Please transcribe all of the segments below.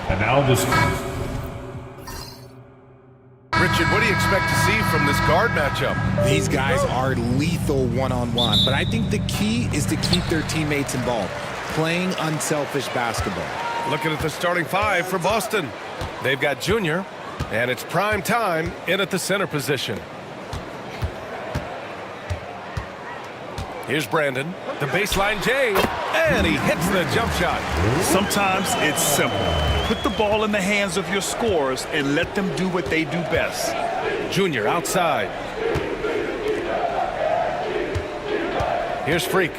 And now this. Richard, what do you expect to see from this guard matchup? These guys are lethal one-on-one, but I think the key is to keep their teammates involved, playing unselfish basketball. Looking at the starting five for Boston. They've got Junior, and it's prime time in at the center position. Here's Brandon, the baseline J, and he hits the jump shot. Sometimes it's simple. Put the ball in the hands of your scorers and let them do what they do best. Junior outside. Here's Freak.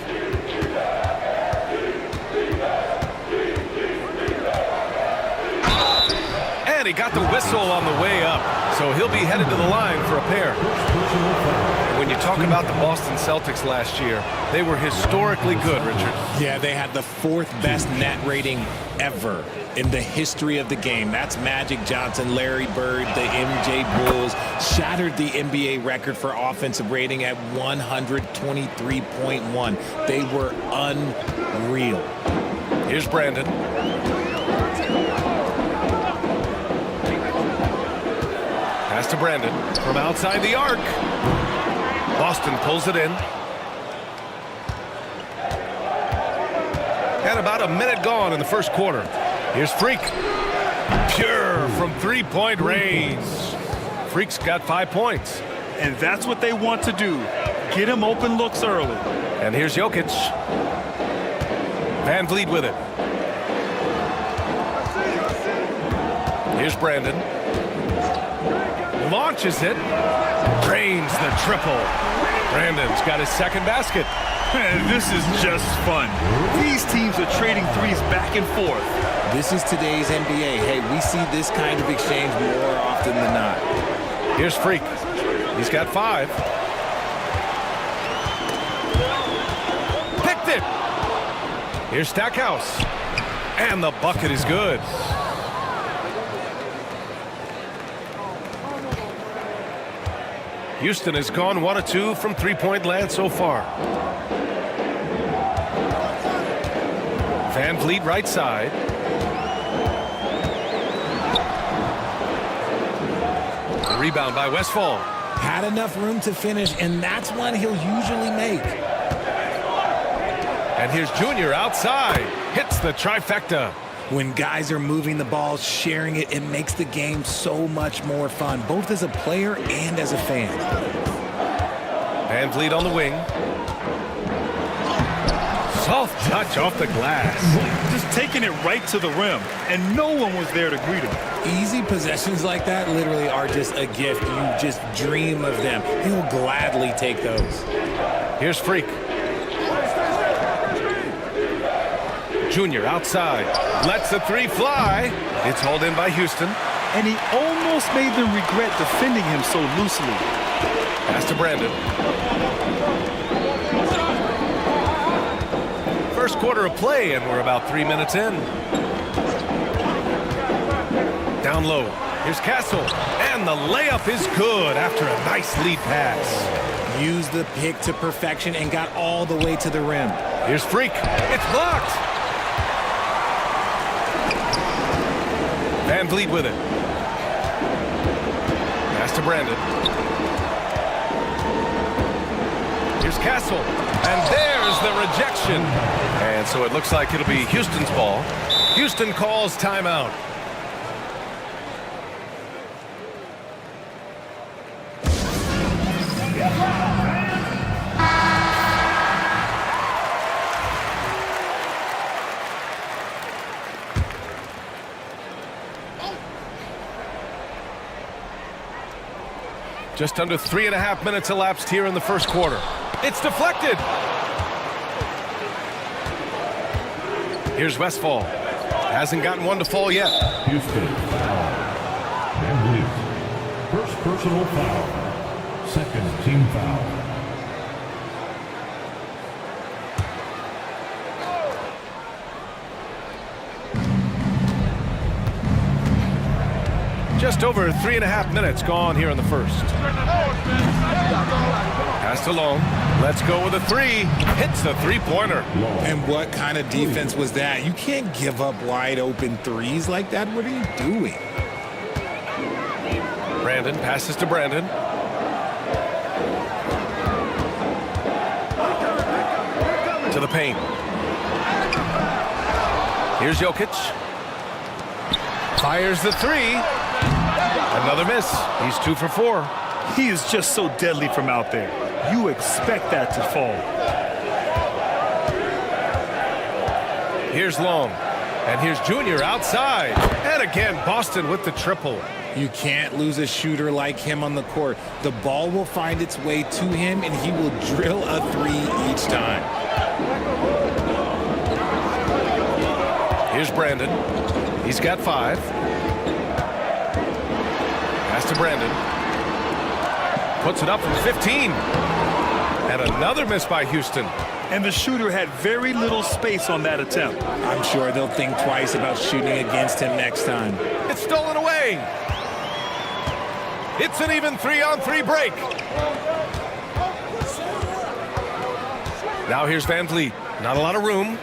And he got the whistle on the way up, so he'll be headed to the line for a pair. When you talk about the Boston Celtics last year, they were historically good, Richard. Yeah, they had the fourth best net rating ever in the history of the game. That's Magic Johnson, Larry Bird, the MJ Bulls, shattered the NBA record for offensive rating at 123.1. They were unreal. Here's Brandon. Pass to Brandon from outside the arc. Boston pulls it in. And about a minute gone in the first quarter. Here's Freak. Pure from three-point range. Freak's got 5 points. And that's what they want to do. Get him open looks early. And here's Jokic. Van Vliet with it. Here's Brandon. Launches it. Drains the triple. Brandon's got his second basket. This is just fun. These teams are trading threes back and forth. This is today's NBA. Hey, we see this kind of exchange more often than not. Here's Freak. He's got 5. Picked it. Here's Stackhouse. And the bucket is good. Houston has gone 1 of 2 from three-point land so far. Van Vliet right side. Rebound by Westfall. Had enough room to finish, and that's one he'll usually make. And here's Junior outside. Hits the trifecta. When guys are moving the ball, sharing it, it makes the game so much more fun, both as a player and as a fan. Van Vliet on the wing. Soft touch off the glass. Just taking it right to the rim, and no one was there to greet him. Easy possessions like that literally are just a gift. You just dream of them. He'll gladly take those. Here's Freak. Junior outside. Lets the three fly. It's hauled in by Houston. And he almost made them regret defending him so loosely. Pass to Brandon. First quarter of play, and we're about 3 minutes in. Down low. Here's Castle. And the layup is good after a nice lead pass. Used the pick to perfection and got all the way to the rim. Here's Freak. It's blocked. Van Vliet with it. Pass to Brandon. Here's Castle. And there's the rejection. And so it looks like it'll be Houston's ball. Houston calls timeout. Just under 3.5 minutes elapsed here in the first quarter. It's deflected. Here's Westfall. Hasn't gotten one to fall yet. Houston foul. Van Vliet. First personal foul. Second team foul. Just over 3.5 minutes gone here in the first. Passed along. Let's go with a three. Hits the three-pointer. And what kind of defense was that? You can't give up wide open threes like that. What are you doing? Brandon passes to Brandon. To the paint. Here's Jokic. Fires the three. Another miss. He's 2 for 4. He is just so deadly from out there. You expect that to fall. Here's Long. And here's Junior outside. And again, Boston with the triple. You can't lose a shooter like him on the court. The ball will find its way to him, and he will drill a three each time. Here's Brandon. He's got 5. Pass to Brandon. Puts it up from 15. And another miss by Houston. And the shooter had very little space on that attempt. I'm sure they'll think twice about shooting against him next time. It's stolen away. It's an even 3-on-3 break. Now here's Van Vliet. Not a lot of room.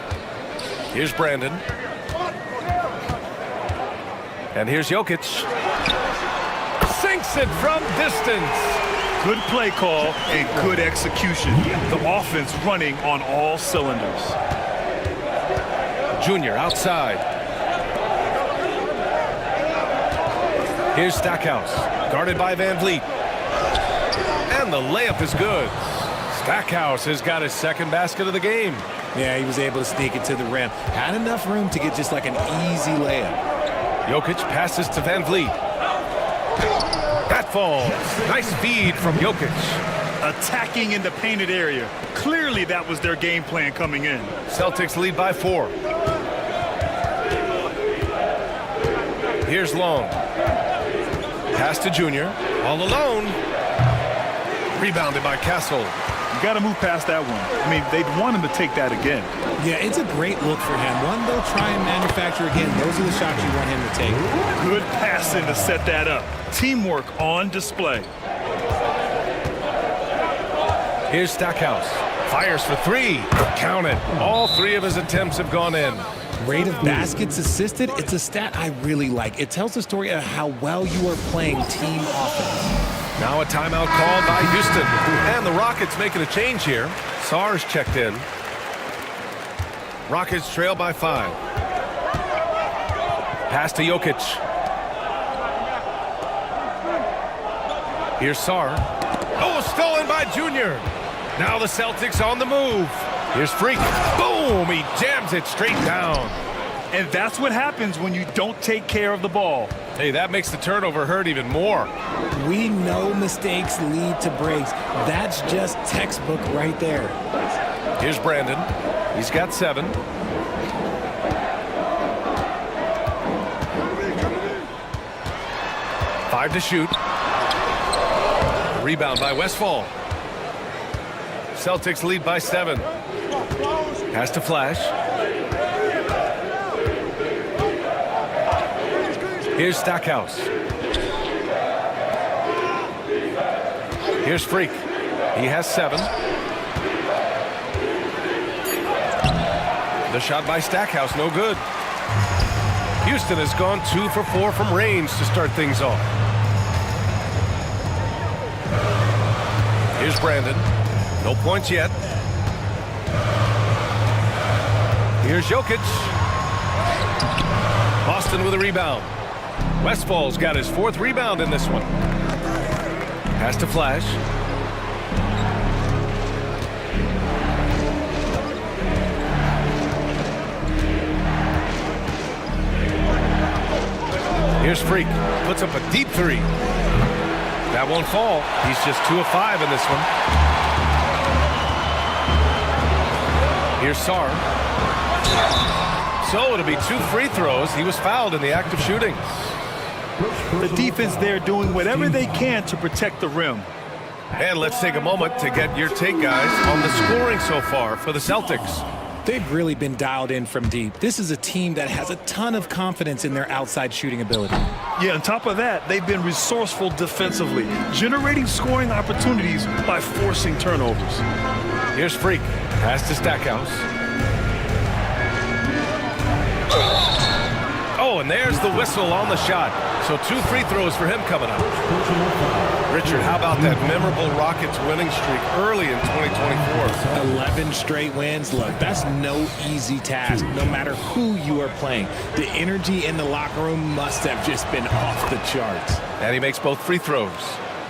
Here's Brandon. And here's Jokic. Sinks it from distance. Good play call and good execution. The offense running on all cylinders. Junior outside. Here's Stackhouse. Guarded by Van Vliet. And the layup is good. Stackhouse has got his second basket of the game. Yeah, he was able to sneak it to the rim. Had enough room to get just like an easy layup. Jokic passes to Van Vliet. That falls. Nice feed from Jokic. Attacking in the painted area. Clearly that was their game plan coming in. Celtics lead by 4. Here's Long. Pass to Junior. All alone. Rebounded by Castle. You got to move past that one. I mean, they'd want him to take that again. Yeah, it's a great look for him. One they'll try and manufacture again. Those are the shots you want him to take. Good passing to set that up. Teamwork on display. Here's Stackhouse. Fires for 3. Count it. All 3 of his attempts have gone in. Rate of baskets assisted, it's a stat I really like. It tells the story of how well you are playing team offense. Now a timeout called by Houston. And the Rockets making a change here. Sar's checked in. Rockets trail by 5. Pass to Jokic. Here's Sar. Oh, stolen by Junior. Now the Celtics on the move. Here's Freak. Boom! He jams it straight down. And that's what happens when you don't take care of the ball. Hey, that makes the turnover hurt even more. We know mistakes lead to breaks. That's just textbook right there. Here's Brandon. He's got 7. Five to shoot. Rebound by Westfall. Celtics lead by 7. Has to Flash. Here's Stackhouse. Here's Freak. He has 7. The shot by Stackhouse, no good. Houston has gone 2 for 4 from range to start things off. Here's Brandon. No points yet. Here's Jokic. Boston with a rebound. Westfall's got his 4th rebound in this one. Has to Flash. Here's Freak. Puts up a deep 3. That won't fall. He's just 2 of 5 in this one. Here's Sar. So it'll be 2 free throws. He was fouled in the act of shooting. The defense there doing whatever they can to protect the rim. And let's take a moment to get your take, guys, on the scoring so far for the Celtics. They've really been dialed in from deep. This is a team that has a ton of confidence in their outside shooting ability. Yeah, on top of that, they've been resourceful defensively, generating scoring opportunities by forcing turnovers. Here's Freak. Pass to Stackhouse. Oh, and there's the whistle on the shot. So 2 free throws for him coming up. Richard, how about that memorable Rockets winning streak early in 2024? 11 straight wins. Look, that's no easy task, no matter who you are playing. The energy in the locker room must have just been off the charts. And he makes both free throws.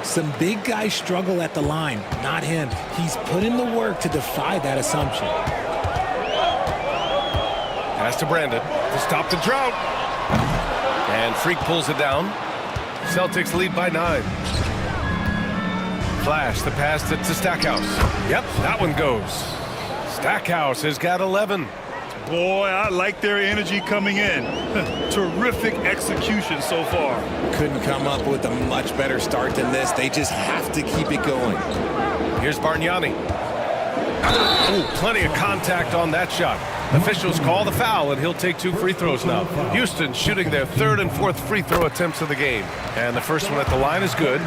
Some big guys struggle at the line, not him. He's put in the work to defy that assumption. Pass to Brandon to stop the drought. And Freak pulls it down. Celtics lead by 9. Flash, the pass to Stackhouse. Yep, that one goes. Stackhouse has got 11. Boy, I like their energy coming in. Terrific execution so far. Couldn't come up with a much better start than this. They just have to keep it going. Here's Bargnani. Oh, plenty of contact on that shot. Officials call the foul, and he'll take 2 free throws now. Houston shooting their 3rd and 4th free throw attempts of the game. And the first one at the line is good.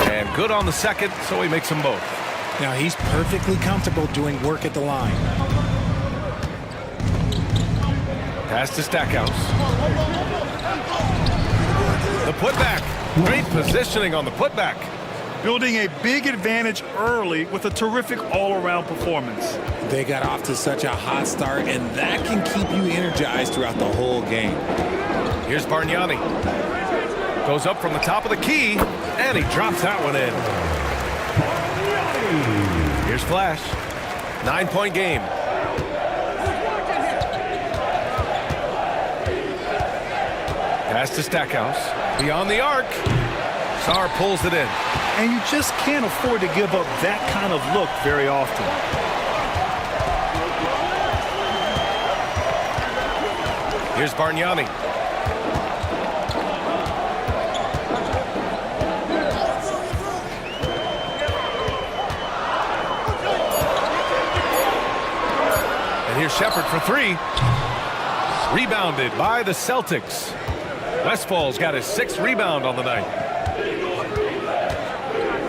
And good on the second, so he makes them both. Now he's perfectly comfortable doing work at the line. Pass to Stackhouse. The putback. Great positioning on the putback. Building a big advantage early with a terrific all-around performance. They got off to such a hot start, and that can keep you energized throughout the whole game. Here's Bargnani. Goes up from the top of the key, and he drops that one in. Here's Flash. 9-point game. Pass to Stackhouse. Beyond the arc. Sarr pulls it in. And you just can't afford to give up that kind of look very often. Here's Bargnani. And here's Shepherd for 3. Rebounded by the Celtics. Westfall's got his 6th rebound on the night.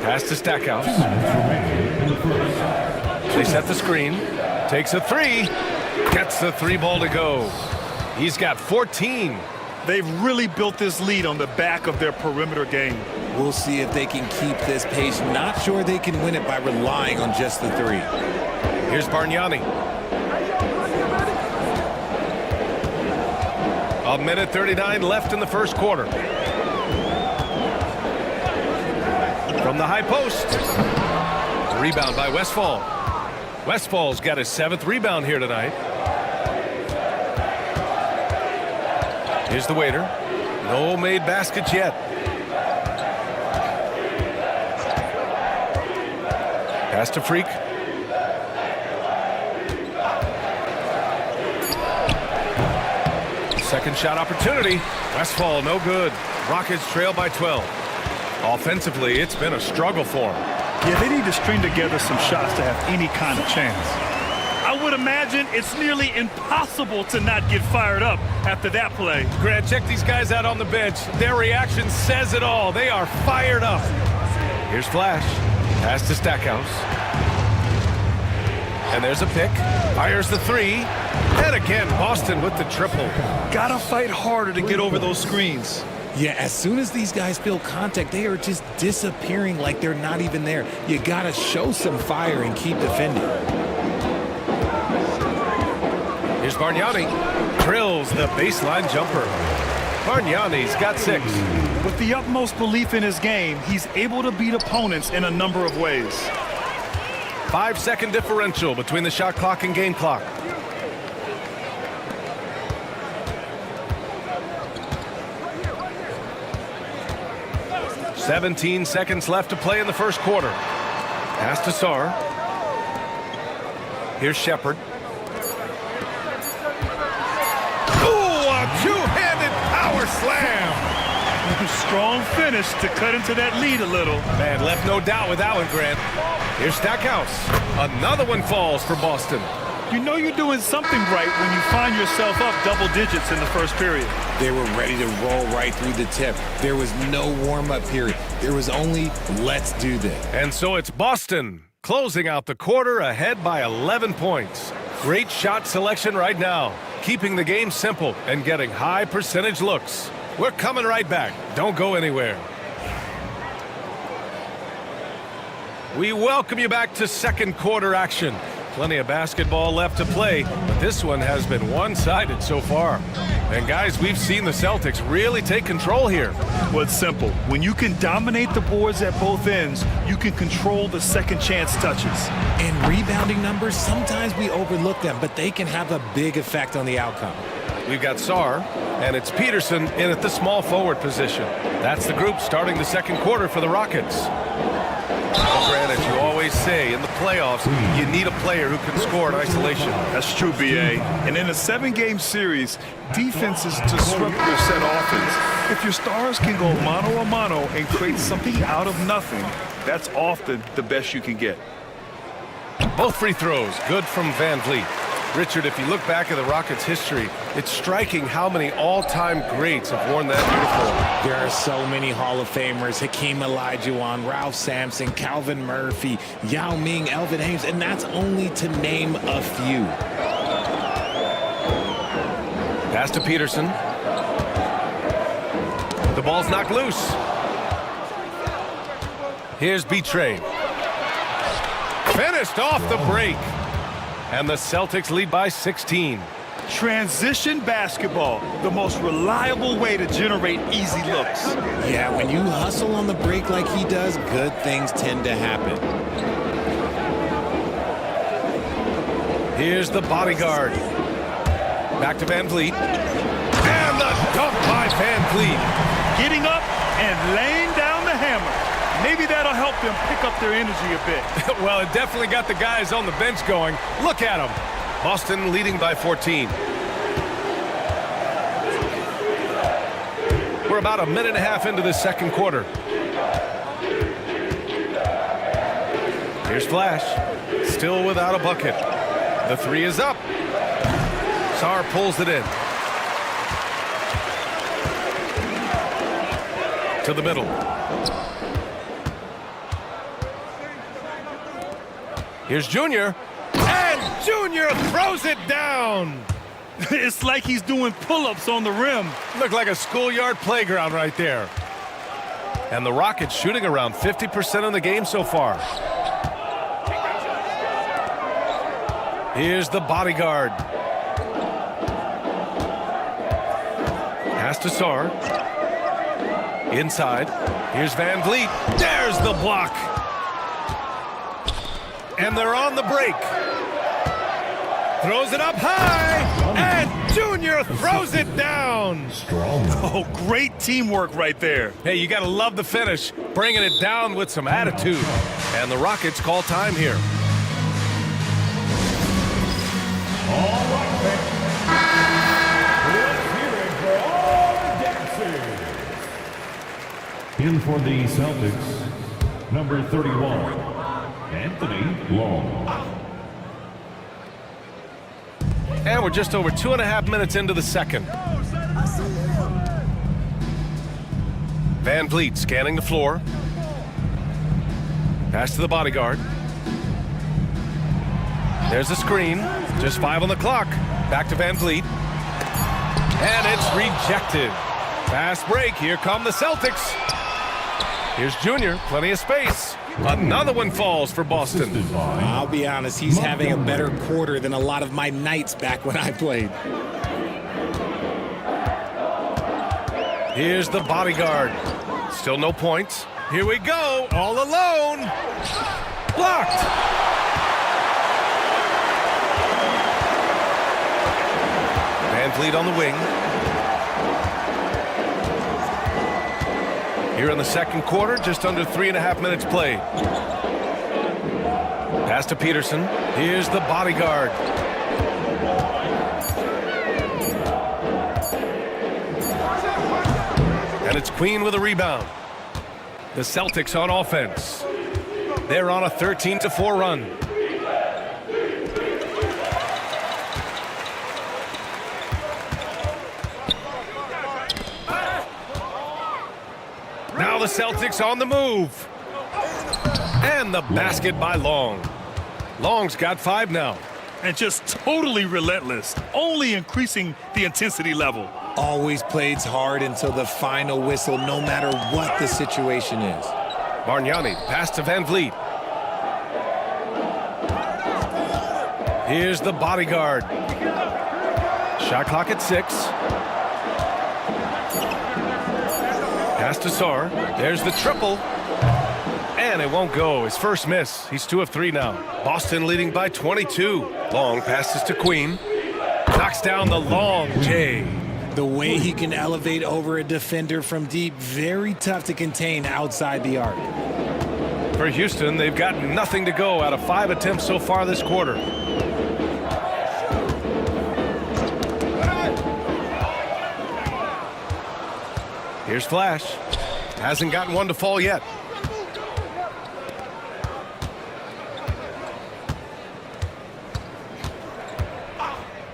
Pass to Stackhouse. They set the screen. Takes a 3. Gets the 3-ball to go. He's got 14. They've really built this lead on the back of their perimeter game. We'll see if they can keep this pace. Not sure they can win it by relying on just the 3. Here's Bargnani. 1:39 left in the first quarter. From the high post. Rebound by Westfall. Westfall's got his 7th rebound here tonight. Here's the waiter. No made baskets yet. Pass to Freak. Second shot opportunity. Westfall no good. Rockets trail by 12. Offensively, it's been a struggle for them. Yeah, they need to string together some shots to have any kind of chance. I would imagine it's nearly impossible to not get fired up after that play. Grant, check these guys out on the bench. Their reaction says it all. They are fired up. Here's Flash. Pass to Stackhouse. And there's a pick. Fires the 3. And again, Boston with the triple. Gotta fight harder to get over those screens. Yeah, as soon as these guys feel contact, they are just disappearing like they're not even there. You gotta show some fire and keep defending. Here's Bargnani. Drills the baseline jumper. Bargnani's got 6. With the utmost belief in his game, he's able to beat opponents in a number of ways. 5-second differential between the shot clock and game clock. "17 seconds left to play in the first quarter. Pass to Sarr. Here's Shepherd. Ooh, a two-handed power slam. Strong finish to cut into that lead a little. Man, left no doubt with that one, Grant. Here's Stackhouse. Another one falls for Boston. You know you're doing something right when you find yourself up double digits in the first period. They were ready to roll right through the tip. There was no warm-up period. There was only, let's do this. And so it's Boston closing out the quarter ahead by 11 points. Great shot selection right now, keeping the game simple and getting high percentage looks. We're coming right back. Don't go anywhere. We welcome you back to second quarter action. Plenty of basketball left to play, but this one has been one-sided so far. And guys, we've seen the Celtics really take control here. Well, it's simple. When you can dominate the boards at both ends, you can control the second chance touches. And rebounding numbers, sometimes we overlook them, but they can have a big effect on the outcome. We've got Sarr, and it's Peterson in at the small forward position. That's the group starting the second quarter for the Rockets. Well, granted, you always say in the playoffs, you need a player who can score in isolation. That's true, B.A. And in a 7-game series, defenses disrupt your set offense. If your stars can go mano-a-mano and create something out of nothing, that's often the best you can get. Both free throws, good from Van Vliet. Richard, if you look back at the Rockets' history, it's striking how many all-time greats have worn that uniform. There are so many Hall of Famers: Hakeem Olajuwon, Ralph Sampson, Calvin Murphy, Yao Ming, Elvin Hayes, and that's only to name a few. Pass to Peterson. The ball's knocked loose. Here's Betray. Finished off the break. And the Celtics lead by 16. Transition basketball, the most reliable way to generate easy looks. Yeah, when you hustle on the break like he does, good things tend to happen. Here's the bodyguard. Back to Van Vliet. And the dunk by Van Vliet. Getting up and laying down the hammer. Maybe that'll help them pick up their energy a bit. Well, it definitely got the guys on the bench going. Look at them. Boston leading by 14. We're about a minute and a half into the second quarter. Here's Flash. Still without a bucket. The three is up. Sarr pulls it in. To the middle. Here's Junior, and Junior throws it down. It's like he's doing pull-ups on the rim. Looked like a schoolyard playground right there. And the Rockets shooting around 50% in the game so far. Here's the bodyguard. Pass to Sarr. Inside. Here's Van Vliet. There's the block. And they're on the break. Throws it up high, and Junior throws it down. Strong. Oh, great teamwork right there. Hey, you got to love the finish, bringing it down with some attitude. And the Rockets call time here. All right, let's hear it for all dancers. In for the Celtics, number 31. Anthony Long. And we're just over 2.5 minutes into the second. Van Vliet scanning the floor. Pass to the bodyguard. There's the screen. Just 5 on the clock. Back to Van Vliet. And it's rejected. Fast break. Here come the Celtics. Here's Junior. Plenty of space. Another one falls for Boston. I'll be honest, he's having a better quarter than a lot of my nights back when I played. Here's the bodyguard. Still no points. Here we go. All alone. Blocked. Van Vliet on the wing. Here in the second quarter, just under 3.5 minutes played. Pass to Peterson. Here's the bodyguard. And it's Queen with a rebound. The Celtics on offense. They're on a 13-4 run. Now the Celtics on the move. And the basket by Long. Long's got 5 now. And just totally relentless, only increasing the intensity level. Always plays hard until the final whistle, no matter what the situation is. Bargnani, pass to Van Vliet. Here's the bodyguard. Shot clock at 6. Pass to Sarr. There's the triple. And it won't go. His first miss. He's 2 of 3 now. Boston leading by 22. Long passes to Queen. Knocks down the long J. The way he can elevate over a defender from deep, very tough to contain outside the arc. For Houston, they've got nothing to go out of 5 attempts so far this quarter. Here's Flash. Hasn't gotten one to fall yet.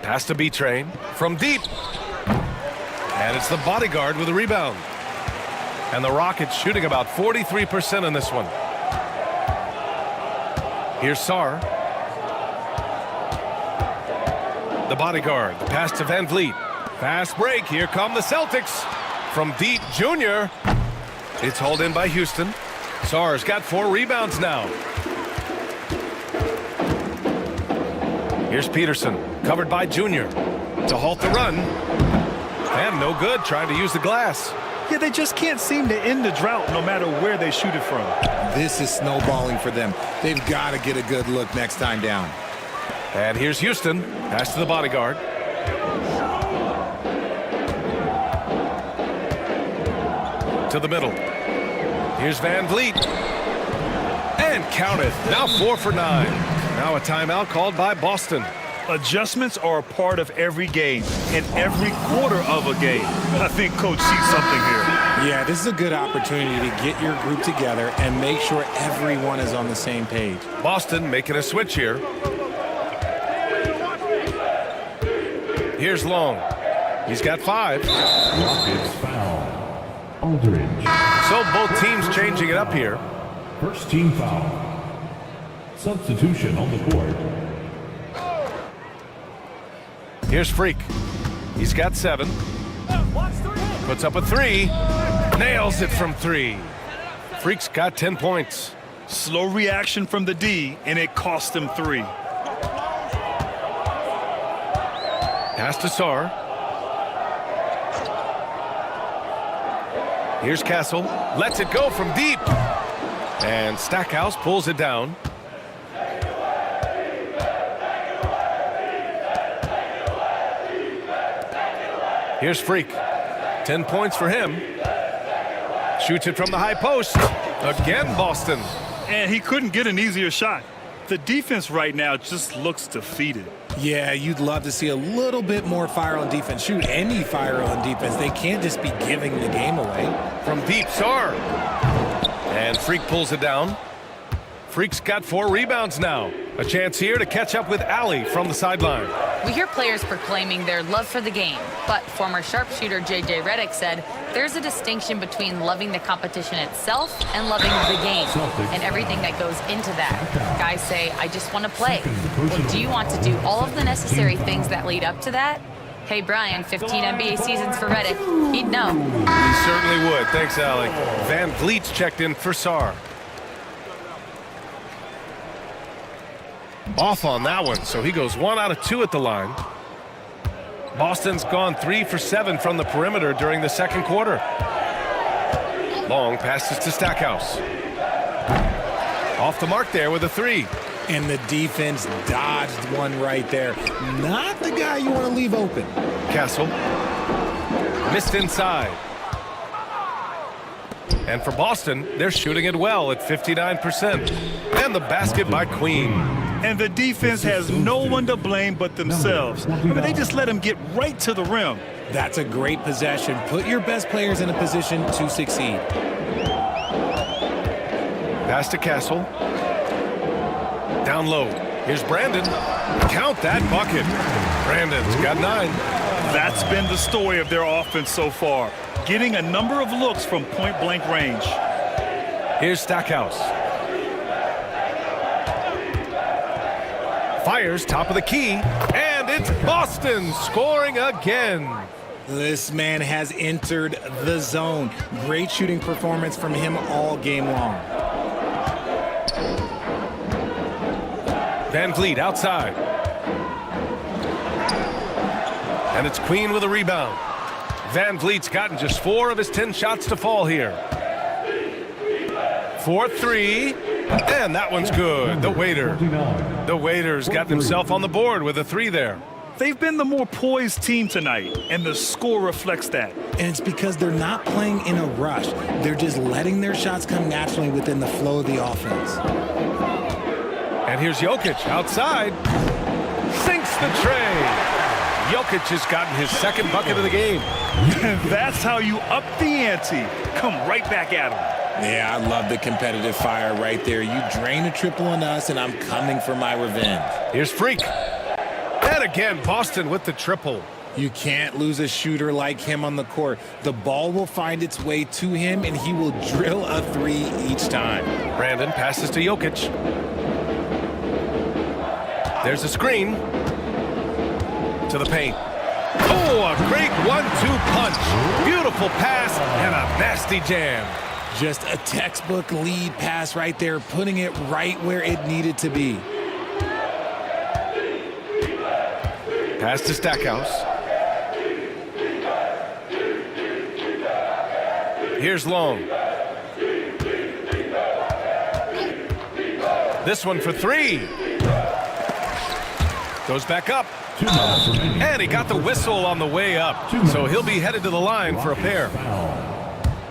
Pass to B-Train from deep. And it's the bodyguard with a rebound. And the Rockets shooting about 43% in this one. Here's Sarr. The bodyguard. The pass to Van Vliet. Fast break. Here come the Celtics. From deep, Junior. It's hauled in by Houston. Sarr's got 4 rebounds now. Here's Peterson. Covered by Junior. To halt the run. And no good, trying to use the glass. Yeah, they just can't seem to end the drought no matter where they shoot it from. This is snowballing for them. They've got to get a good look next time down. And here's Houston. Pass to the bodyguard. To the middle. Here's Van Vliet. And count it. Now 4 for 9. Now a timeout called by Boston. Adjustments are a part of every game and every quarter of a game. I think Coach sees something here. Yeah, this is a good opportunity to get your group together and make sure everyone is on the same page. Boston making a switch here. Here's Long. He's got 5. Rockets foul. Aldridge. So both teams changing it up here. First team foul. Substitution on the court. Here's Freak. He's got 7. Puts up a 3. Nails it from 3. Freak's got 10 points. Slow reaction from the D, and it cost him 3. Pass to Sarr. Here's Castle. Lets it go from deep. And Stackhouse pulls it down. Here's Freak. 10 points for him. Shoots it from the high post. Again, Boston. And he couldn't get an easier shot. The defense right now just looks defeated. Yeah, you'd love to see a little bit more fire on defense. Shoot, any fire on defense. They can't just be giving the game away. From deep, Sarr. And Freak pulls it down. Freak's got 4 rebounds now. A chance here to catch up with Allie from the sideline. We hear players proclaiming their love for the game, but former sharpshooter J.J. Redick said there's a distinction between loving the competition itself and loving the game and everything that goes into that. Guys say, I just want to play. Well, do you want to do all of the necessary things that lead up to that? Hey, Brian, 15 NBA seasons for Redick. He'd know. He certainly would. Thanks, Allie. Van Vliet's checked in for Sarr. Off on that one, so he goes 1 out of 2 at the line. Boston's gone 3 for 7 from the perimeter during the second quarter. Long passes to Stackhouse. Off the mark there with a 3. And the defense dodged one right there. Not the guy you want to leave open. Castle. Missed inside. And for Boston, they're shooting it well at 59%. And the basket by Queen. And the defense has no one to blame but themselves. I mean, they just let him get right to the rim. That's a great possession. Put your best players in a position to succeed. Pass to Castle. Down low. Here's Brandon. Count that bucket. Brandon's got 9. That's been the story of their offense so far, getting a number of looks from point-blank range. Here's Stackhouse. Fires top of the key, and it's Boston scoring again. This man has entered the zone. Great shooting performance from him all game long. Van Vliet outside. And it's Queen with a rebound. Van Vliet's gotten just 4 of his 10 shots to fall here. 4-3, and that one's good. The Waiter's gotten himself on the board with a 3 there. They've been the more poised team tonight, and the score reflects that. And it's because they're not playing in a rush. They're just letting their shots come naturally within the flow of the offense. And here's Jokic outside. Sinks the tray. Jokic has gotten his 2nd bucket of the game. That's how you up the ante. Come right back at him. Yeah, I love the competitive fire right there. You drain a triple on us, and I'm coming for my revenge. Here's Freak. And again, Boston with the triple. You can't lose a shooter like him on the court. The ball will find its way to him, and he will drill a 3 each time. Brandon passes to Jokic. There's a screen. To the paint. Oh, a great 1-2 punch. Beautiful pass and a nasty jam. Just a textbook lead pass right there, putting it right where it needed to be. Pass to Stackhouse. Here's Long. This one for 3. Goes back up. And he got the whistle on the way up. So he'll be headed to the line for a pair.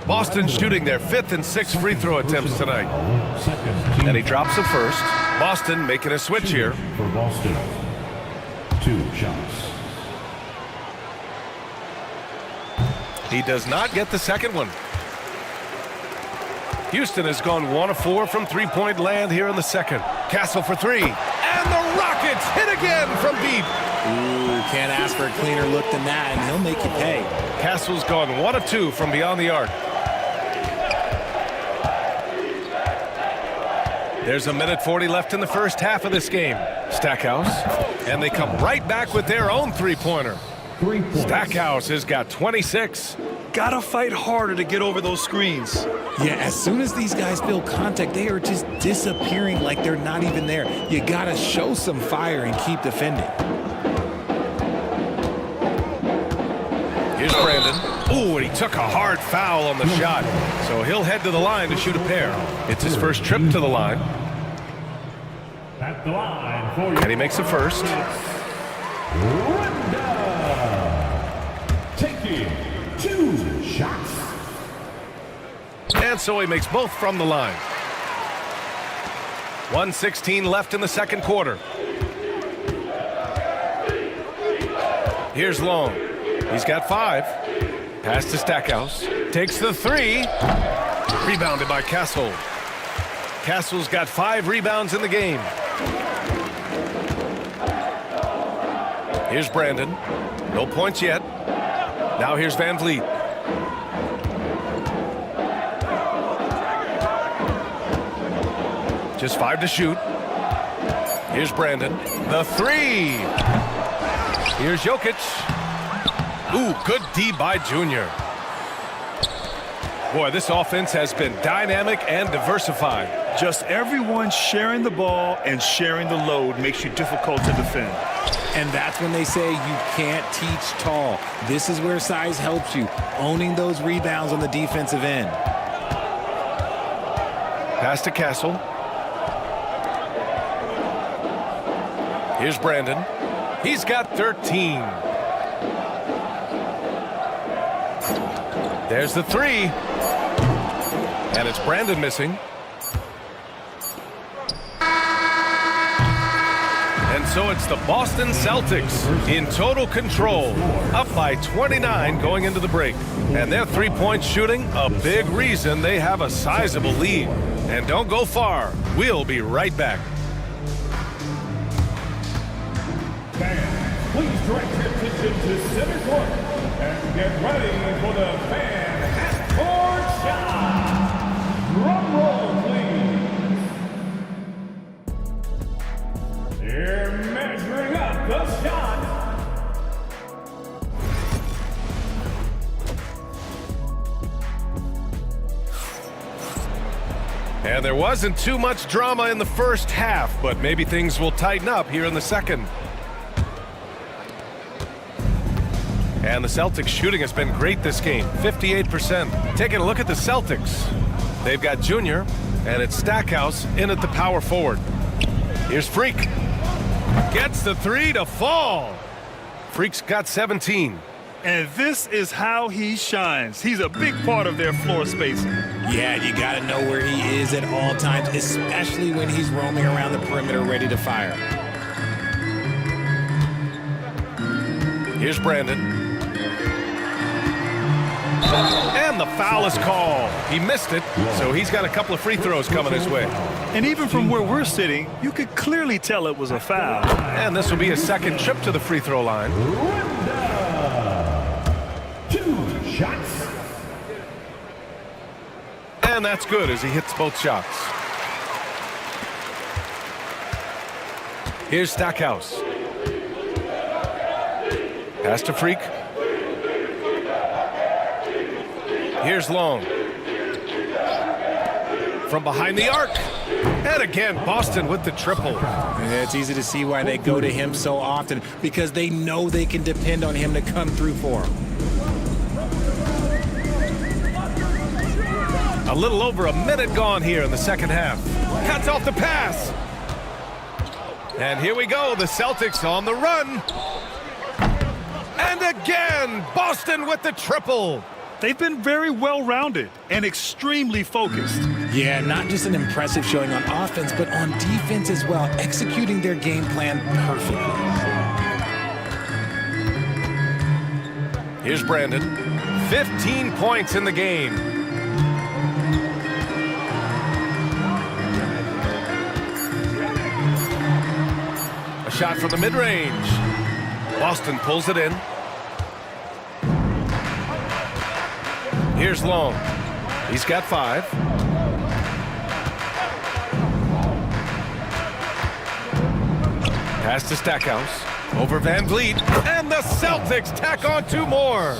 Boston shooting their 5th and 6th free throw attempts tonight. And he drops the first. Boston making a switch here. For Boston. 2 shots. He does not get the second one. Houston has gone 1 of 4 from three-point land here in the second. Castle for 3. And the Rockets hit again from deep. Ooh, can't ask for a cleaner look than that, and he'll make you pay. Castle's gone 1 of 2 from beyond the arc. There's 1:40 left in the first half of this game. Stackhouse. And they come right back with their own three-pointer. Stackhouse has got 26. Gotta fight harder to get over those screens. Yeah, as soon as these guys feel contact, they are just disappearing like they're not even there. You gotta show some fire and keep defending. Here's Brandon. Ooh, and he took a hard foul on the shot. So he'll head to the line to shoot a pair. It's his first trip to the line. At the line for And he makes the first. taking 2 shots. And so he makes both from the line. 1:16 left in the second quarter. Here's Long. He's got 5. Pass to Stackhouse. Takes the 3. Rebounded by Castle. Castle's got 5 rebounds in the game. Here's Brandon. No points yet. Now here's Van Vliet. Just 5 to shoot. Here's Brandon. The 3. Here's Jokic. Ooh, good D by Junior. Boy, this offense has been dynamic and diversified. Just everyone sharing the ball and sharing the load makes you difficult to defend. And that's when they say you can't teach tall. This is where size helps you, owning those rebounds on the defensive end. Pass to Castle. Here's Brandon. He's got 13. There's the 3. And it's Brandon missing. And so it's the Boston Celtics in total control, up by 29 going into the break. And their three-point shooting, a big reason they have a sizable lead. And don't go far. We'll be right back. direct your attention to center court and get ready for the fan half-court shot. Drum roll, please. They're measuring up the shot. And there wasn't too much drama in the first half, but maybe things will tighten up here in the second. And the Celtics shooting has been great this game, 58%. Taking a look at the Celtics. They've got Junior, and it's Stackhouse in at the power forward. Here's Freak. Gets the three to fall. Freak's got 17. And this is how he shines. He's a big part of their floor spacing. Yeah, you got to know where he is at all times, especially when he's roaming around the perimeter ready to fire. Here's Brandon. And the foul is called. He missed it, so he's got a couple of free throws coming his way. And even from where we're sitting, you could clearly tell it was a foul. And this will be his second trip to the free throw line. Shots. And that's good as he hits both shots. Here's Stackhouse. Pass to Freak. Here's Long. From behind the arc. And again, Boston with the triple. Yeah, it's easy to see why they go to him so often, because they know they can depend on him to come through for them. A little over a minute gone here in the second half. Cuts off the pass. And here we go, the Celtics on the run. And again, Boston with the triple. They've been very well-rounded and extremely focused. Yeah, not just an impressive showing on offense, but on defense as well, executing their game plan perfectly. Here's Brandon. 15 points in the game. A shot from the mid-range. Boston pulls it in. Here's Long. He's got 5. Pass to Stackhouse. Over Van Vliet. And the Celtics tack on 2 more.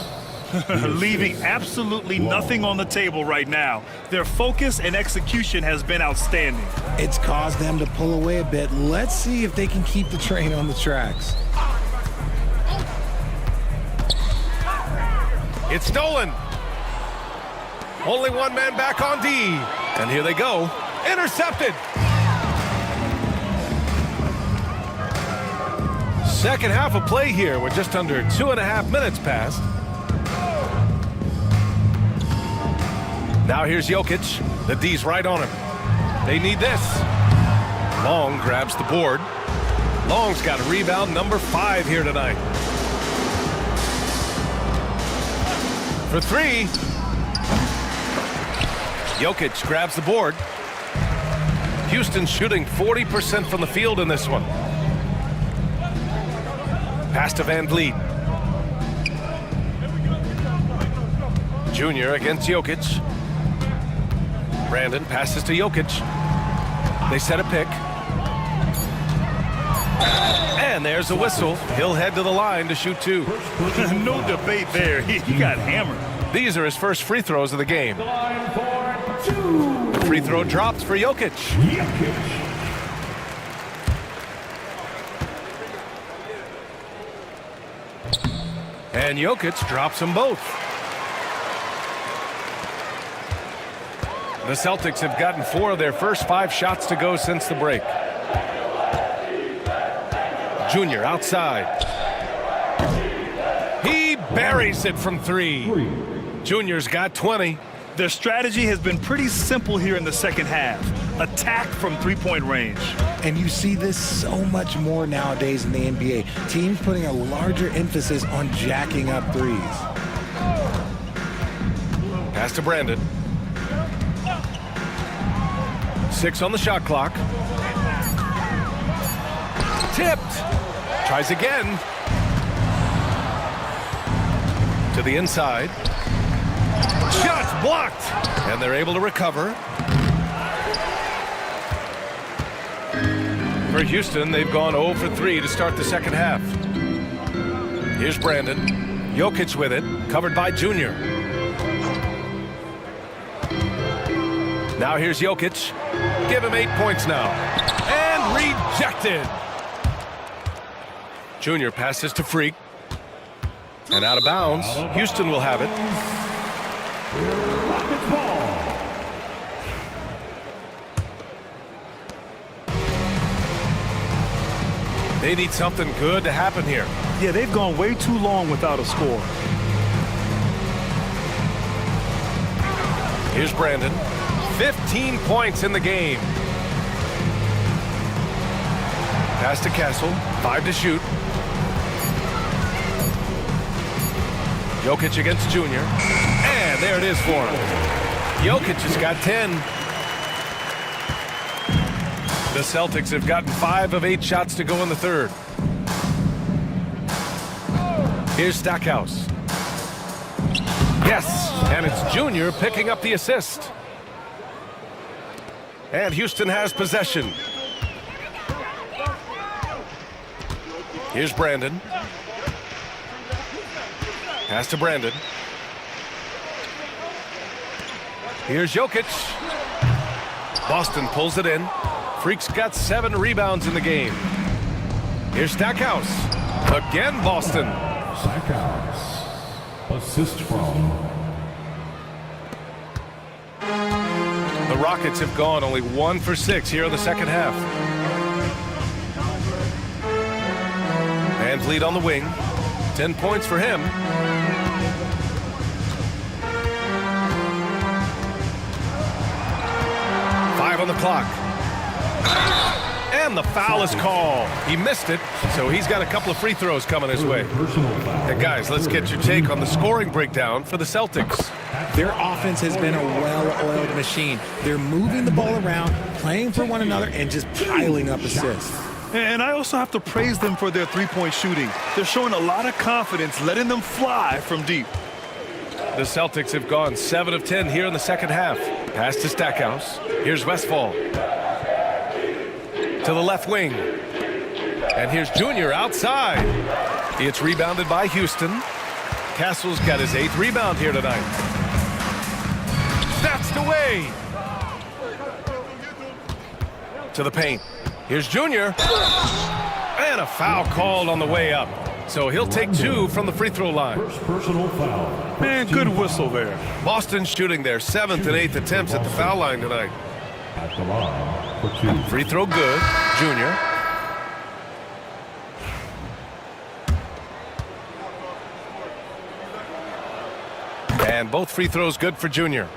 Leaving absolutely nothing on the table right now. Their focus and execution has been outstanding. It's caused them to pull away a bit. Let's see if they can keep the train on the tracks. It's stolen. Only one man back on D. And here they go. Intercepted. Second half of play here. We're just under 2.5 minutes past. Now here's Jokic. The D's right on him. They need this. Long grabs the board. Long's got a rebound number 5 here tonight. For 3. Jokic grabs the board. Houston shooting 40% from the field in this one. Pass to Van Vliet. Junior against Jokic. Brandon passes to Jokic. They set a pick. And there's a whistle. He'll head to the line to shoot 2. No debate there. He got hammered. These are his first free throws of the game. Line for 2. The free throw drops for Jokic. And Jokic drops them both. The Celtics have gotten 4 of their first 5 shots to go since the break. Junior outside. He buries it from 3. Junior's got 20. Their strategy has been pretty simple here in the second half. Attack from three-point range. And you see this so much more nowadays in the NBA. Teams putting a larger emphasis on jacking up threes. Pass to Brandon. 6 on the shot clock. Tipped. Tries again. To the inside. Shots blocked. And they're able to recover. For Houston, they've gone 0 for 3 to start the second half. Here's Brandon. Jokic with it, covered by Junior. Now here's Jokic. Give him 8 points now. And rejected. Junior passes to Freak. And out of bounds. Houston will have it. Rockets ball. They need something good to happen here. Yeah, they've gone way too long without a score. Here's Brandon. 15 points in the game. Pass to Castle. 5 to shoot. Jokic against Junior. And there it is for him. Jokic has got 10. The Celtics have gotten 5 of 8 shots to go in the third. Here's Stackhouse. Yes, and it's Junior picking up the assist. And Houston has possession. Here's Brandon. Pass to Brandon. Here's Jokic. Boston pulls it in. Freak's got 7 rebounds in the game. Here's Stackhouse. Again, Boston. Stackhouse. Assist from. The Rockets have gone only 1 for 6 here in the second half. Van Vliet on the wing. 10 points for him. Five on the clock. And the foul is called. He missed it, so he's got a couple of free throws coming his way. And guys, let's get your take on the scoring breakdown for the Celtics. Their offense has been a well-oiled machine. They're moving the ball around, playing for one another, and just piling up assists. And I also have to praise them for their three-point shooting. They're showing a lot of confidence, letting them fly from deep. The Celtics have gone 7 of 10 here in the second half. Pass to Stackhouse. Here's Westfall. To the left wing. And here's Junior outside. It's rebounded by Houston. Castle's got his 8th rebound here tonight. Snatched away. To the paint. Here's Junior. And a foul called on the way up. So he'll take 2 from the free throw line. First personal foul. Man, good whistle there. Boston shooting their 7th and 8th attempts at the foul line tonight. At the line for 2. Free throw good. Junior. And both free throws good for Junior.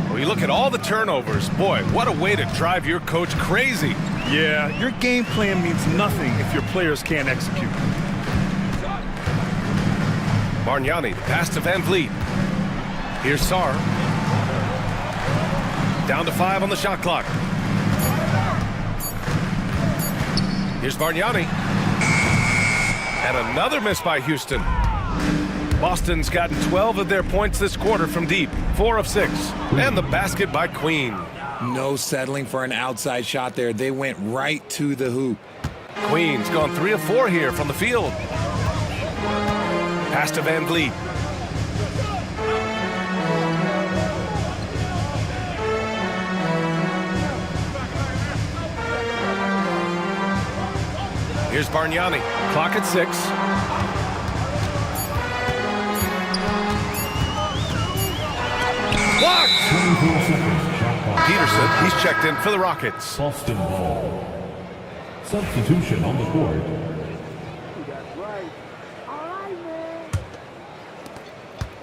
Well, you look at all the turnovers. Boy, what a way to drive your coach crazy. Yeah, your game plan means nothing if your players can't execute. Bargnani, pass to Van Vliet. Here's Sarr. Down to 5 on the shot clock. Here's Bargnani. And another miss by Houston. Boston's gotten 12 of their points this quarter from deep. 4 of 6. And the basket by Queen. No settling for an outside shot there. They went right to the hoop. Queen's gone 3 of 4 here from the field. Pass to Van Vliet. Here's Bargnani. Clock at 6. Blocked! 24 seconds. Shot clock. Peterson, he's checked in for the Rockets. Boston ball. Substitution on the court.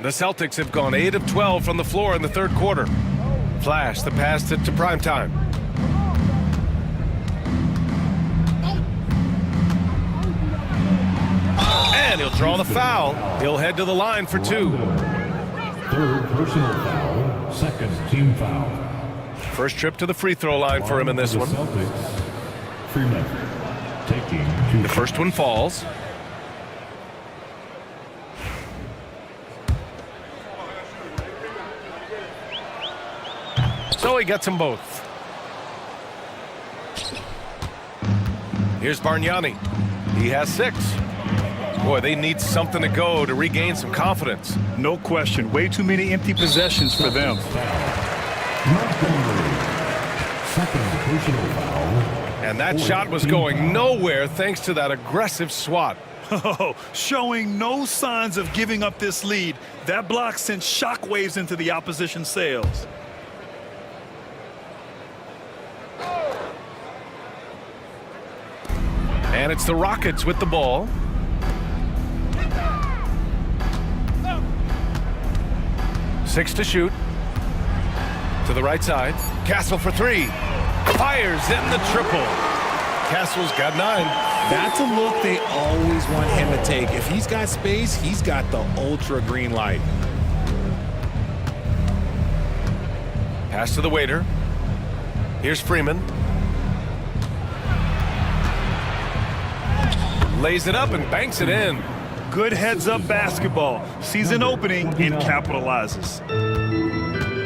The Celtics have gone 8 of 12 from the floor in the third quarter. Flash, the pass to primetime. And he'll draw the foul. He'll head to the line for 2. Third personal foul. Second team foul. First trip to the free throw line for him in this one. Celtics. Freeman taking 2. The first one falls. So he gets them both. Here's Bargnani. He has 6. Boy, they need something to go to regain some confidence. No question. Way too many empty possessions for them. Second personal foul. And that shot was going nowhere thanks to that aggressive swat. Oh, showing no signs of giving up this lead. That block sent shockwaves into the opposition sails. And it's the Rockets with the ball. Six to shoot. To the right side. Castle for 3. Fires in the triple. Castle's got 9. That's a look they always want him to take. If he's got space, he's got the ultra green light. Pass to the waiter. Here's Freeman. Lays it up and banks it in. Good heads-up basketball. Sees an opening and capitalizes.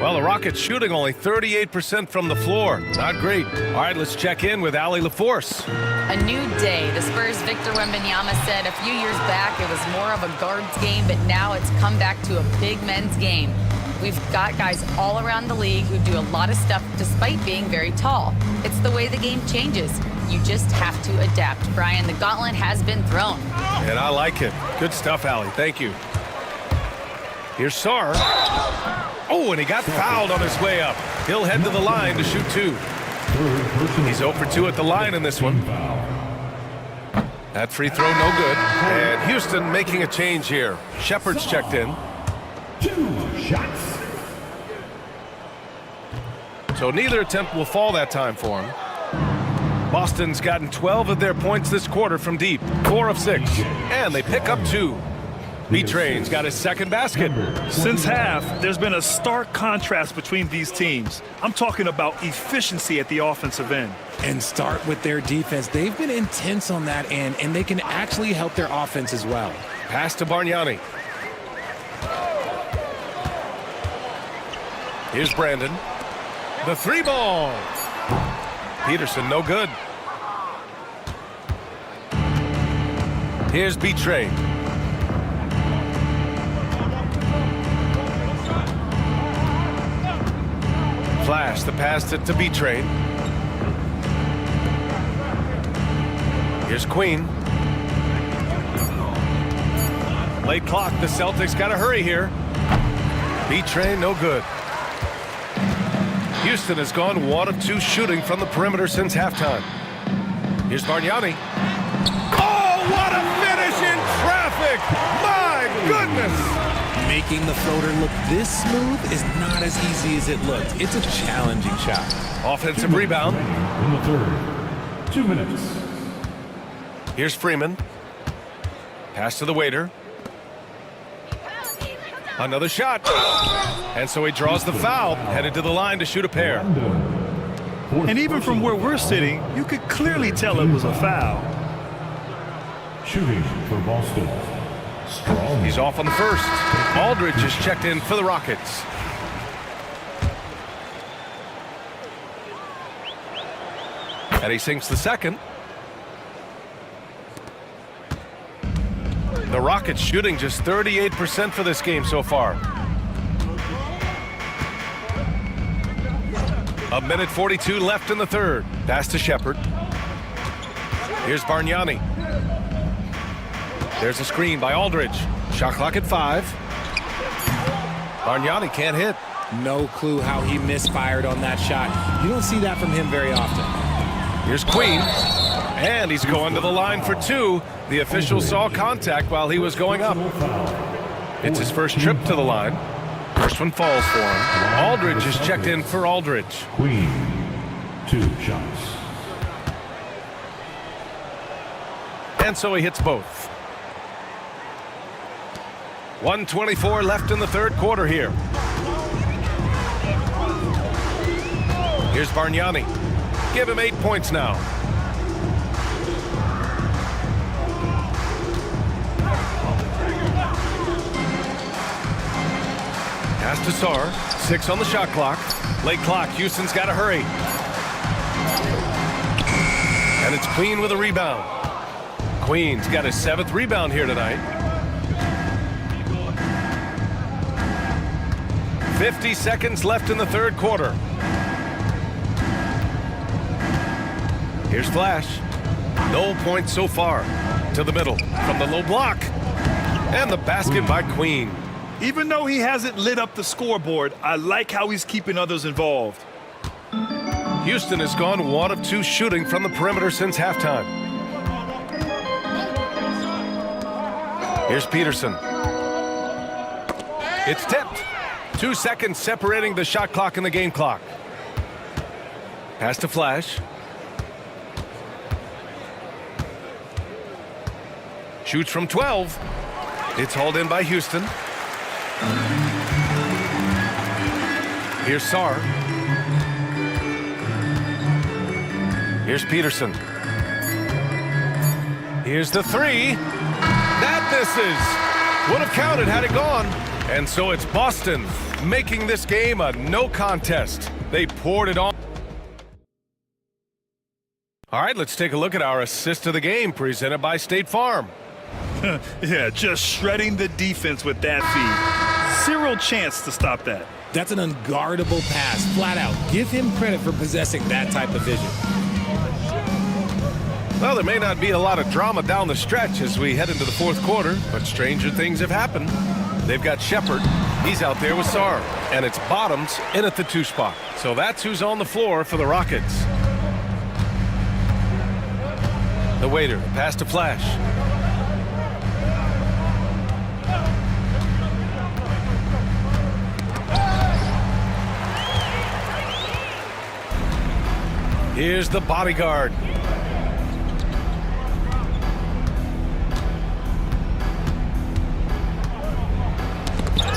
Well, the Rockets shooting only 38% from the floor. Not great. All right, let's check in with Allie LaForce. A new day. The Spurs' Victor Wembanyama said a few years back it was more of a guards game, but now it's come back to a big men's game. We've got guys all around the league who do a lot of stuff despite being very tall. It's the way the game changes. You just have to adapt. Brian, the gauntlet has been thrown. And I like it. Good stuff, Allie. Thank you. Here's Sarr. Oh, and he got fouled on his way up. He'll head to the line to shoot 2. He's 0 for 2 at the line in this one. That free throw no good. And Houston making a change here. Shepard's checked in. 2 shots. So neither attempt will fall that time for him. Boston's gotten 12 of their points this quarter from deep. 4 of 6. And they pick up 2. B-Train's got his second basket. Since half, there's been a stark contrast between these teams. I'm talking about efficiency at the offensive end. And start with their defense. They've been intense on that end, and they can actually help their offense as well. Pass to Bargnani. Here's Brandon. The 3-ball. Peterson, no good. Here's B-Train. Flash the pass to B-Train. Here's Queen. Late clock, the Celtics got to hurry here. B-Train, no good. Houston has gone 1 of 2 shooting from the perimeter since halftime. Here's Bargnani. Oh, what a finish in traffic! My goodness! Making the floater look this smooth is not as easy as it looked. It's a challenging shot. Offensive rebound. In the third. 2 minutes. Here's Freeman. Pass to the waiter. Another shot. And so he draws the foul, headed to the line to shoot a pair. And even from where we're sitting, you could clearly tell it was a foul. Shooting for Boston. Strong. He's off on the first. Aldridge is checked in for the Rockets. And he sinks the second. The Rockets shooting just 38% for this game so far. A minute 42 left in the third. Pass to Shepard. Here's Bargnani. There's a screen by Aldridge. Shot clock at 5. Bargnani can't hit. No clue how he misfired on that shot. You don't see that from him very often. Here's Queen. And he's going to the line for 2. The official saw contact while he was going up. It's his first trip to the line. First one falls for him. Aldridge is checked in for Aldridge. Queen. 2 shots. And so he hits both. 1:24 left in the third quarter here. Here's Bargnani. Give him 8 points now. Pass to Sar. 6 on the shot clock. Late clock. Houston's got to hurry. And it's Queen with a rebound. Queen's got his 7th rebound here tonight. 50 seconds left in the third quarter. Here's Flash. No points so far. To the middle from the low block. And the basket by Queen. Even though he hasn't lit up the scoreboard, I like how he's keeping others involved. Houston has gone 1 of 2 shooting from the perimeter since halftime. Here's Peterson. It's tipped. 2 seconds separating the shot clock and the game clock. Pass to Flash. Shoots from 12. It's hauled in by Houston. Here's Sar. Here's Peterson. Here's the 3. That misses. Would have counted had it gone. And so it's Boston making this game a no contest. They poured it on. All right, let's take a look at our assist of the game presented by State Farm. Yeah, just shredding the defense with that feed. Zero chance to stop that. That's an unguardable pass, flat out. Give him credit for possessing that type of vision. Well, there may not be a lot of drama down the stretch as we head into the fourth quarter, but stranger things have happened. They've got Shepard. He's out there with Sar. And it's Bottoms in at the 2 spot. So that's who's on the floor for the Rockets. The waiter, pass to Flash. Here's the bodyguard.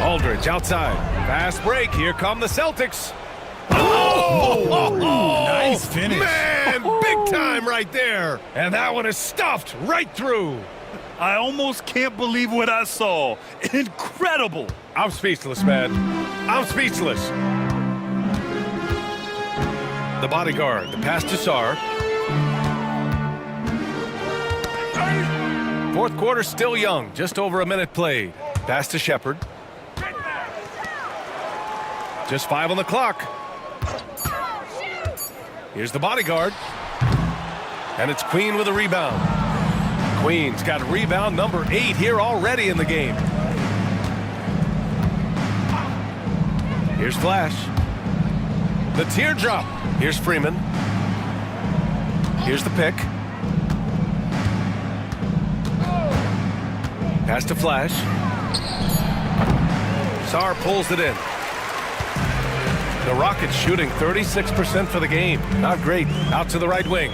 Aldridge outside. Fast break. Here come the Celtics. Oh! Nice finish. Man, big time right there. And that one is stuffed right through. I almost can't believe what I saw. Incredible. I'm speechless, man. I'm speechless. The bodyguard, the pass to Sar. Fourth quarter still young, just over a minute played. Pass to Shepard. Just 5 on the clock. Here's the bodyguard. And it's Queen with a rebound. Queen's got rebound number 8 here already in the game. Here's Flash. The teardrop. Here's Freeman. Here's the pick. Pass to Flash. Sar pulls it in. The Rockets shooting 36% for the game. Not great. Out to the right wing.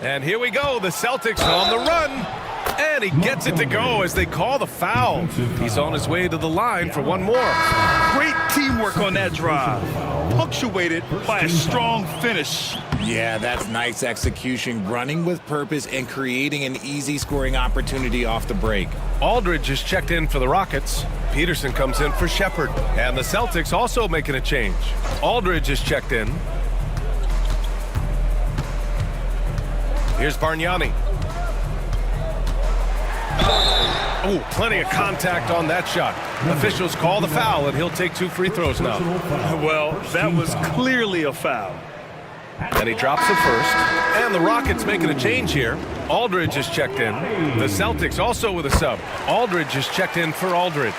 And here we go. The Celtics are on the run. And he gets it to go as they call the foul. He's on his way to the line for one more. Great teamwork on that drive. Punctuated by a strong finish. Yeah, that's nice execution, running with purpose and creating an easy scoring opportunity off the break. Aldridge is checked in for the Rockets. Peterson comes in for Shepard. And the Celtics also making a change. Aldridge is checked in. Here's Bargnani. Oh, plenty of contact on that shot. Officials call the foul, and he'll take 2 free throws now. Well, that was clearly a foul. And he drops it first. And the Rockets making a change here. Aldridge is checked in. The Celtics also with a sub. Aldridge is checked in for Aldridge.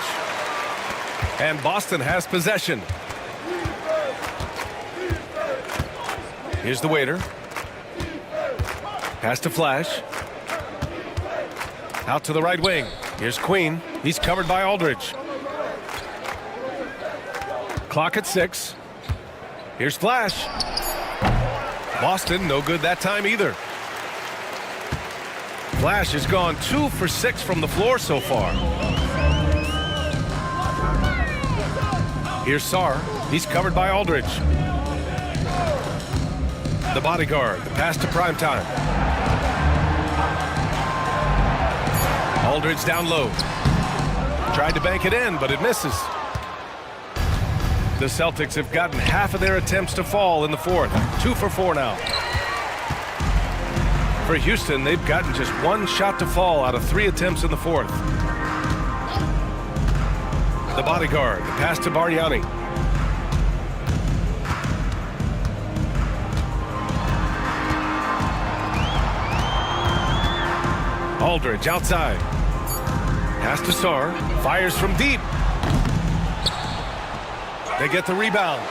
And Boston has possession. Here's the waiter. Pass to Flash. Out to the right wing. Here's Queen. He's covered by Aldridge. Clock at 6. Here's Flash. Boston, no good that time either. Flash has gone 2 for 6 from the floor so far. Here's Sar. He's covered by Aldridge. The bodyguard. The pass to Primetime. Aldridge down low. Tried to bank it in, but it misses. The Celtics have gotten half of their attempts to fall in the fourth. 2 for 4 now. For Houston, they've gotten just 1 shot to fall out of 3 attempts in the fourth. The bodyguard, the pass to Bargnani. Aldridge outside. Pass to Sarr. Fires from deep. They get the rebound.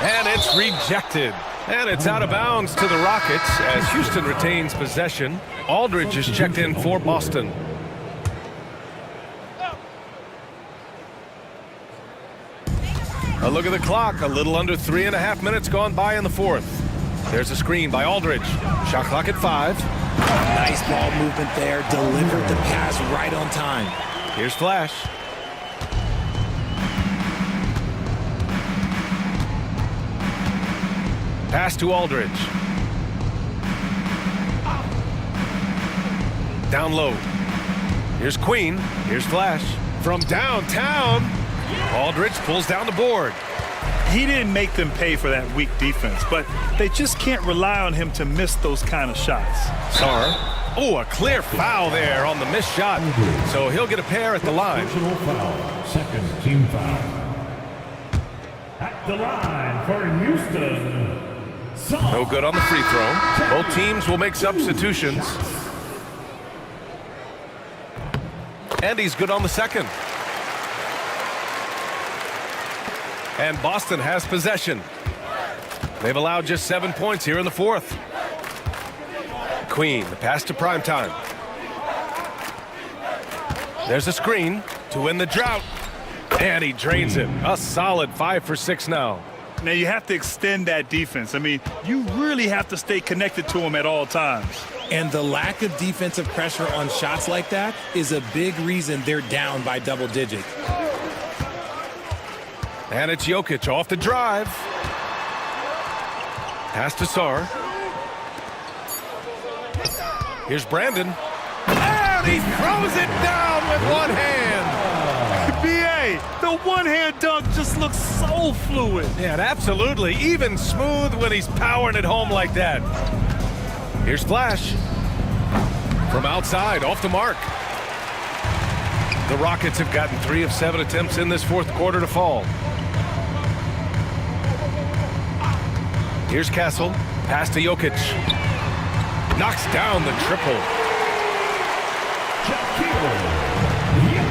And it's rejected. And it's out of bounds to the Rockets as Houston retains possession. Aldridge is checked in for Boston. A look at the clock. A little under 3.5 minutes gone by in the fourth. There's a screen by Aldridge. Shot clock at 5. Nice ball movement there. Delivered the pass right on time. Here's Flash. Pass to Aldridge. Down low. Here's Queen. Here's Flash. From downtown, Aldridge pulls down the board. He didn't make them pay for that weak defense, but they just can't rely on him to miss those kind of shots. Sarr. Oh, a clear foul there on the missed shot. So he'll get a pair at the line. Personal foul. Second team foul. At the line for Houston. No good on the free throw. Both teams will make substitutions. And he's good on the second. And Boston has possession. They've allowed just 7 points here in the fourth. Queen, the pass to Primetime. There's a screen to win the drought. And he drains it. A solid 5 for 6 now. Now you have to extend that defense. I mean, you really have to stay connected to him at all times. And the lack of defensive pressure on shots like that is a big reason they're down by double digits. And it's Jokic off the drive. Pass to Sarr. Here's Brandon. And he throws it down with one hand. B.A., the one-hand dunk just looks so fluid. Yeah, absolutely. Even smooth when he's powering it home like that. Here's Flash. From outside, off the mark. The Rockets have gotten 3 of 7 attempts in this fourth quarter to fall. Here's Castle. Pass to Jokic. Knocks down the triple.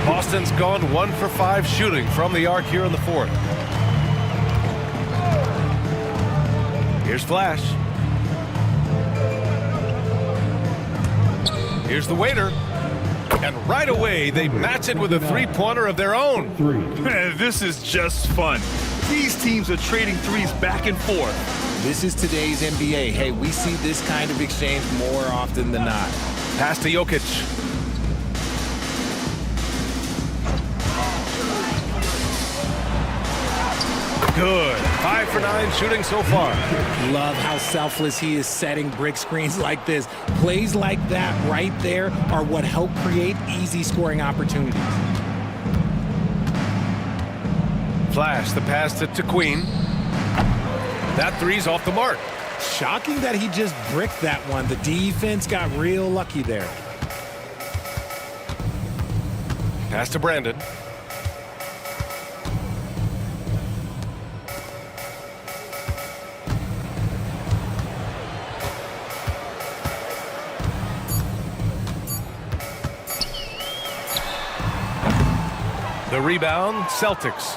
Boston's gone 1 for 5 shooting from the arc here in the fourth. Here's Flash. Here's the waiter. And right away, they match it with a three-pointer of their own. Man, this is just fun. These teams are trading threes back and forth. This is today's NBA. Hey, we see this kind of exchange more often than not. Pass to Jokic. Good. 5 for 9 shooting so far. Love how selfless he is setting brick screens like this. Plays like that right there are what help create easy scoring opportunities. Flash, the pass to Queen. That three's off the mark. Shocking that he just bricked that one. The defense got real lucky there. Pass to Brandon. The rebound, Celtics.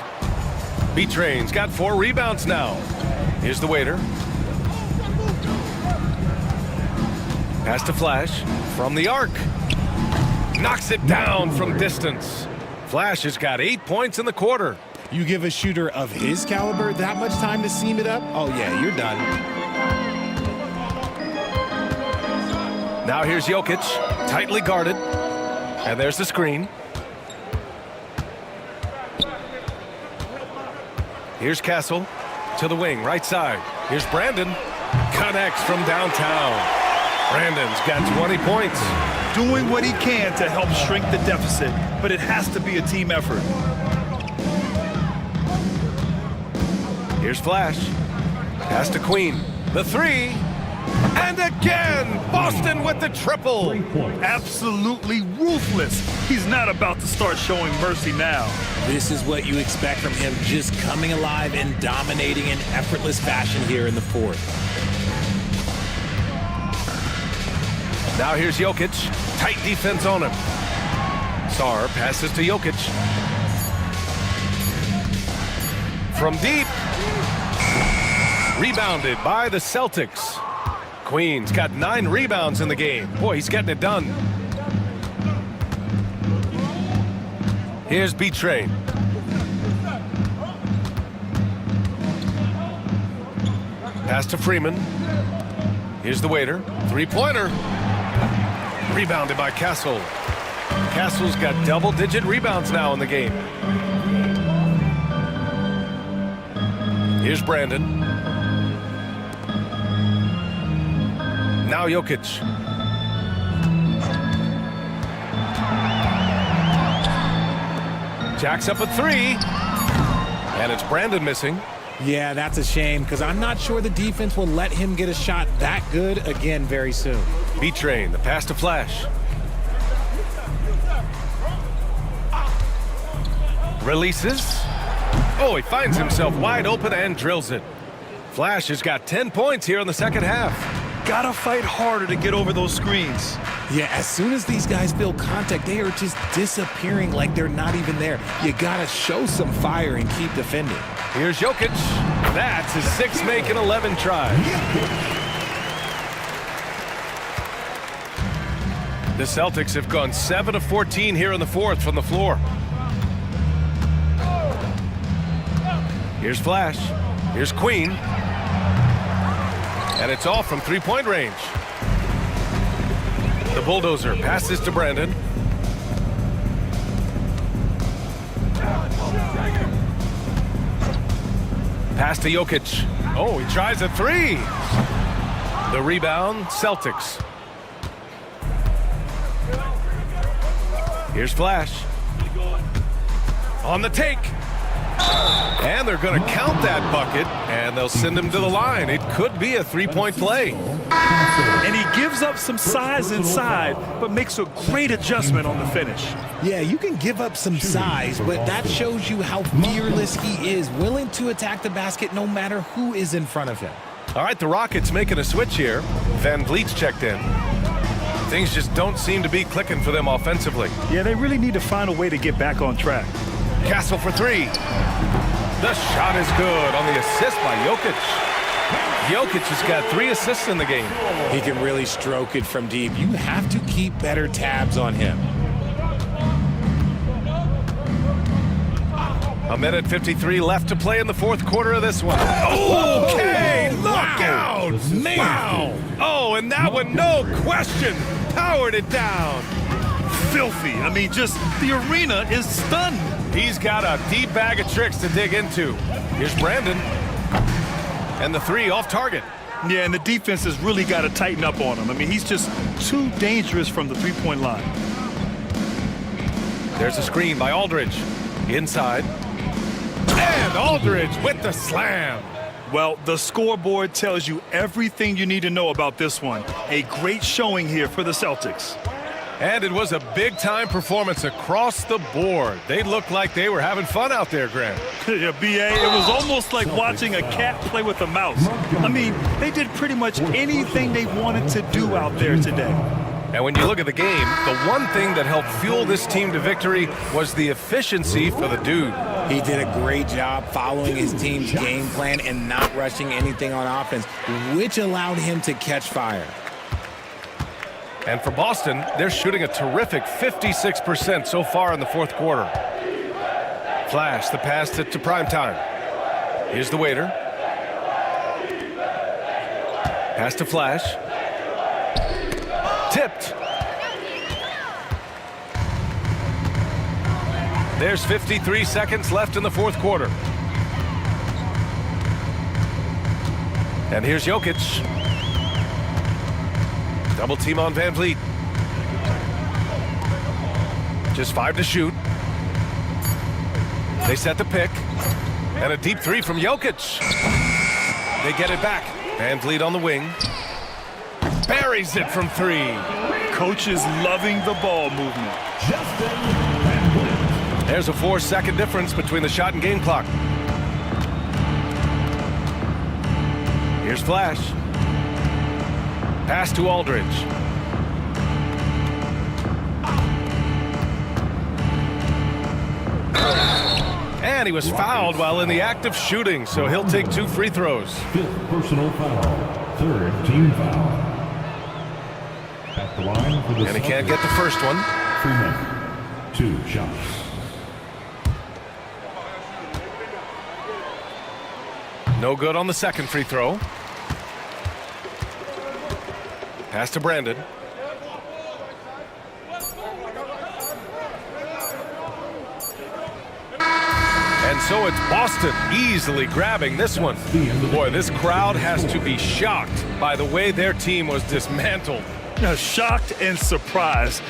B-Train's got 4 rebounds now. Here's the waiter. Pass to Flash from the arc. Knocks it down from distance. Flash has got 8 points in the quarter. You give a shooter of his caliber that much time to seam it up? Oh, yeah, you're done. Now here's Jokic, tightly guarded. And there's the screen. Here's Castle to the wing, right side. Here's Brandon. Connects from downtown. Brandon's got 20 points. doing what he can to help shrink the deficit, but it has to be a team effort. Here's Flash. Pass to Queen. The three. And again, Boston with the triple. Absolutely ruthless. He's not about to start showing mercy now. This is what you expect from him, just coming alive and dominating in effortless fashion here in the fourth. Now here's Jokic. Tight defense on him. Sarr passes to Jokic. From deep. Rebounded by the Celtics. Queen's got 9 rebounds in the game. Boy, he's getting it done. Here's B-Train. Pass to Freeman. Here's the waiter. Three-pointer. Rebounded by Castle. Castle's got double-digit rebounds now in the game. Here's Brandon. Now Jokic. Jacks up a three. And it's Brandon missing. Yeah, that's a shame because I'm not sure the defense will let him get a shot that good again very soon. B-Train, the pass to Flash. Releases. Oh, he finds himself wide open and drills it. Flash has got 10 points here in the second half. Gotta fight harder to get over those screens. Yeah, as soon as these guys feel contact, they are just disappearing like they're not even there. You gotta show some fire and keep defending. Here's Jokic. That's his 6 make and 11 tries. The Celtics have gone 7 of 14 here in the fourth from the floor. Here's Flash. Here's Queen. And it's off from three-point range. The Bulldozer passes to Brandon. Pass to Jokic. Oh, he tries a three. The rebound, Celtics. Here's Flash. On the take. And they're going to count that bucket, and they'll send him to the line. It could be a three-point play. And he gives up some size inside, but makes a great adjustment on the finish. Yeah, you can give up some size, but that shows you how fearless he is, willing to attack the basket no matter who is in front of him. All right, the Rockets making a switch here. Van Vliet's checked in. Things just don't seem to be clicking for them offensively. Yeah, they really need to find a way to get back on track. Castle for three. The shot is good on the assist by Jokic. Jokic has got 3 assists in the game. He can really stroke it from deep. You have to keep better tabs on him. A minute 53 left to play in the fourth quarter of this one. Okay, look out! Man. Wow! Oh, and that one, no question, powered it down. Filthy. I mean, just the arena is stunned. He's got a deep bag of tricks to dig into. Here's Brandon. And the three off target. Yeah, and the defense has really got to tighten up on him. I mean, he's just too dangerous from the three-point line. There's a screen by Aldridge. Inside. And Aldridge with the slam. Well, the scoreboard tells you everything you need to know about this one. A great showing here for the Celtics. And it was a big-time performance across the board. They looked like they were having fun out there, Grant. Yeah, B.A., it was almost like watching a cat play with a mouse. I mean, they did pretty much anything they wanted to do out there today. And when you look at the game, the one thing that helped fuel this team to victory was the efficiency for the dude. He did a great job following his team's game plan and not rushing anything on offense, which allowed him to catch fire. And for Boston, they're shooting a terrific 56% so far in the fourth quarter. Flash, the pass to Primetime. Here's the waiter. Pass to Flash. Tipped. There's 53 seconds left in the fourth quarter. And here's Jokic. Double team on Van Vliet. Just 5 to shoot. They set the pick. And a deep three from Jokic. They get it back. Fans lead on the wing. Buries it from 3. Coach is loving the ball movement. There's a 4-second difference between the shot and game clock. Here's Flash. Pass to Aldridge. And he was fouled while in the act of shooting, so he'll take 2 free throws. 5th personal foul. 3rd team foul. At the line for the And he can't get the first one. 3 men. 2 shots. No good on the second free throw. Pass to Brandon. And so it's Boston easily grabbing this one. Boy, this crowd has to be shocked by the way their team was dismantled. Shocked and surprised.